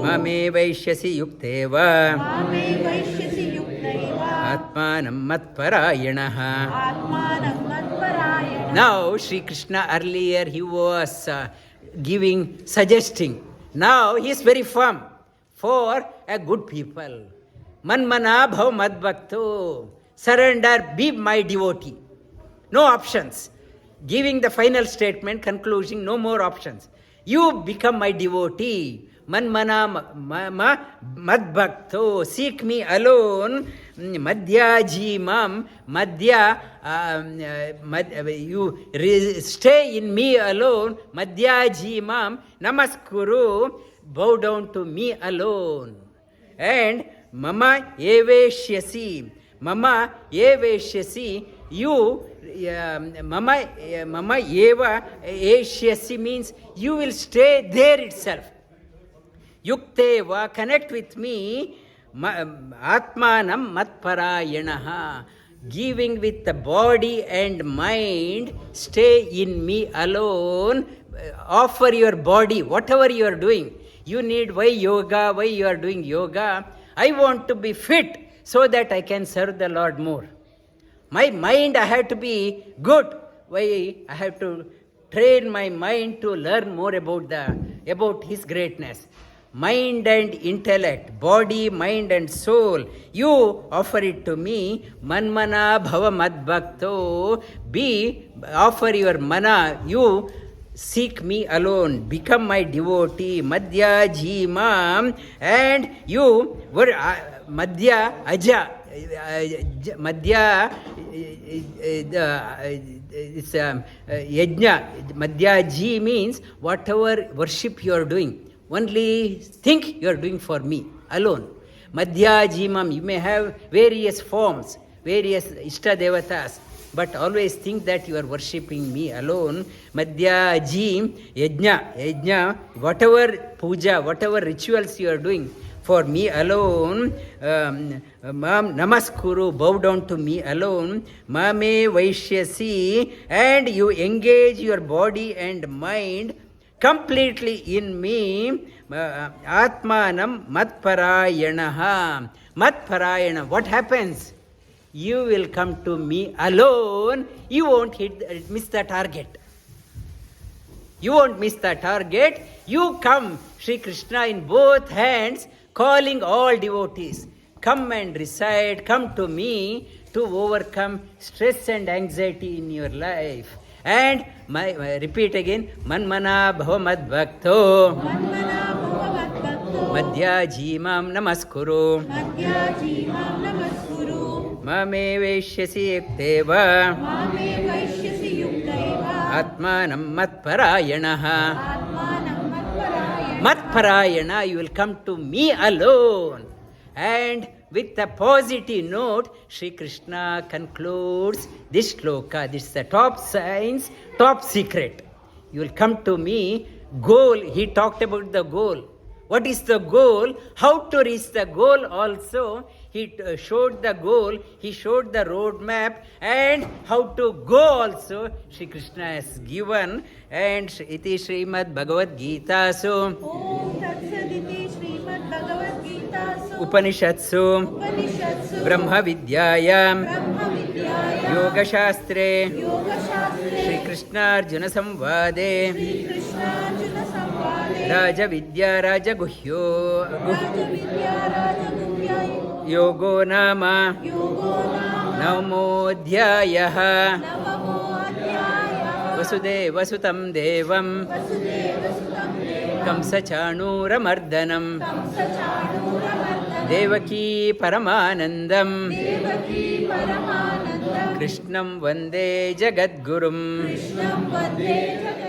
evaiṣhyasi yuktvaivam ātmānaṁ mat-parāyaṇaḥ. Now Sri Krishna earlier he was suggesting. Now he is very firm for a good people. Man-manā bhava mad-bhakto. Surrender, be my devotee. No options. Giving the final statement, conclusion, no more options. You become my devotee. Man-manā mad-bhakto. Seek me alone. Mad-yājī mam. You stay in me alone. Mad-yājī mam. Namaskuru. Bow down to me alone. And mama evaiṣhyasi. Mama evaiṣhyasi. You, mama eva evaiṣhyasi means you will stay there itself. Yukteva, connect with me. ātmānaṁ mat-parāyaṇaḥ. Giving with the body and mind, stay in me alone. Offer your body, whatever you are doing. You need, why yoga, why you are doing yoga? I want to be fit so that I can serve the Lord more. My mind, I have to be good. Why? I have to train my mind to learn more about His greatness. Mind and intellect, body, mind and soul, you offer it to me. Man-manā bhava mad-bhakto. Offer your mana, you seek me alone, become my devotee. Mad-yājī mam. And you were madhya aja. Madhya it's yajna. Mad-yājī means whatever worship you are doing, only think you are doing for me alone. Mad-yājī mam. You may have various forms, various ishta devatas, but always think that you are worshipping me alone. Mad-yājī yajna, whatever puja, whatever rituals you are doing for me alone. Namaskuru, bow down to me alone. Evaiṣhyasi, and you engage your body and mind completely in me. ātmānaṁ mat-parāyaṇaḥ. Mat-parāyaṇaḥ. What happens? You will come to me alone. You won't miss the target. You won't miss the target. You come, Sri Krishna in both hands, calling all devotees. Come and recite, come to me to overcome stress and anxiety in your life. And repeat again, man-manā bhava mad-bhakto. man-manā bhava mad-bhakto. mad-yājī mam namaskuru. mad-yājī mam namaskuru. Mam evaiṣhyasi yuktaivam. mam evaiṣhyasi yuktvaivam. ātmānaṁ mat-parāyaṇaḥ. ātmānaṁ mad-parāyaṇaḥ. Mat-parāyaṇaḥ, you will come to me alone. And with a positive note, Sri Krishna concludes this sloka. This is the top science, top secret. You will come to me. Goal, he talked about the goal. What is the goal? How to reach the goal also. He showed the goal, he showed the roadmap, and how to go also Sri Krishna has given. And iti Srimad Bhagavad Gitasu Om Tat Sat iti Srimad Bhagavad Gitasu Upanishatsu Brahma Vidyayam Brahma Vidyayam Yoga Shastre Yoga Shastre Sri Krishna Arjuna Samvade Sri Krishna Arjuna Samvade Raja Vidya Raja Guhyo Raja Vidya Raja Guhya Yogo Nama Yogo Nama Namodhyayah Namo Adhyaya Vasudeva Sutam Devam Vasudeva Sutam Devam Kamsa Chanuramardanam Kamsa Chanuramardanam Devaki Paramanandam Devaki Paramanandam Krishnam Vande Jagadgurum Krishnam Vande Jagat